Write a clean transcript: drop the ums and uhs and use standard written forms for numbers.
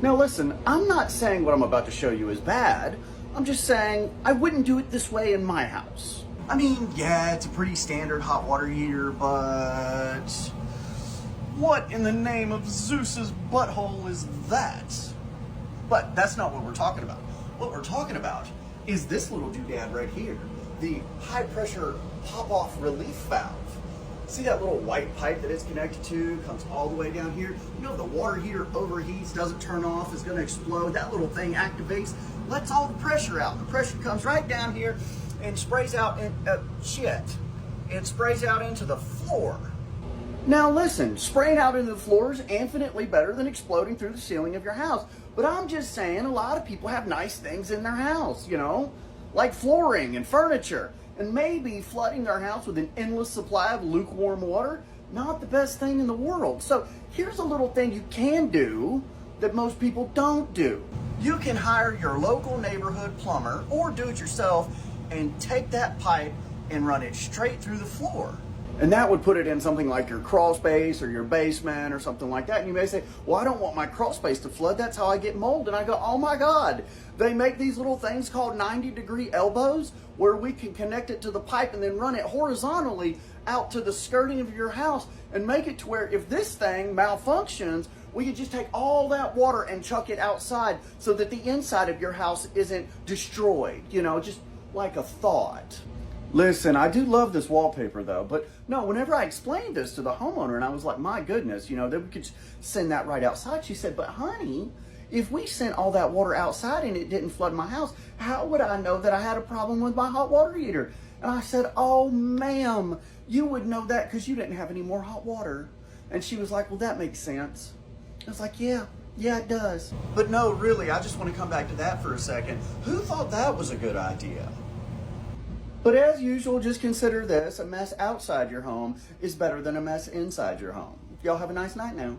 Now listen, I'm not saying what I'm about to show you is bad. I'm just saying I wouldn't do it this way in my house. I mean, yeah, it's a pretty standard hot water heater, but what in the name of Zeus's butthole is that? But that's not what we're talking about. What we're talking about is this little doodad right here, the high pressure pop-off relief valve. See that little white pipe that it's connected to, comes all the way down here? You know, the water heater overheats, doesn't turn off, is gonna explode. That little thing activates, lets all the pressure out. The pressure comes right down here and sprays out, it sprays out into the floor. Now listen, spraying out into the floor is infinitely better than exploding through the ceiling of your house. But I'm just saying a lot of people have nice things in their house, you know, like flooring and furniture. And maybe flooding their house with an endless supply of lukewarm water, not the best thing in the world. So here's a little thing you can do that most people don't do. You can hire your local neighborhood plumber or do it yourself and take that pipe and run it straight through the floor. And that would put it in something like your crawl space or your basement or something like that. And you may say, well, I don't want my crawl space to flood. That's how I get mold. And I go, oh my God, they make these little things called 90-degree elbows where we can connect it to the pipe and then run it horizontally out to the skirting of your house and make it to where if this thing malfunctions, we can just take all that water and chuck it outside so that the inside of your house isn't destroyed, you know, just like a thought. Listen, I do love this wallpaper though, but no, whenever I explained this to the homeowner and I was like, my goodness, you know, that we could send that right outside. She said, but honey, if we sent all that water outside and it didn't flood my house, how would I know that I had a problem with my hot water heater? And I said, oh ma'am, you would know that because you didn't have any more hot water. And she was like, well, that makes sense. I was like, yeah, it does. But no, really, I just want to come back to that for a second. Who thought that was a good idea? But as usual, just consider this, a mess outside your home is better than a mess inside your home. Y'all have a nice night now.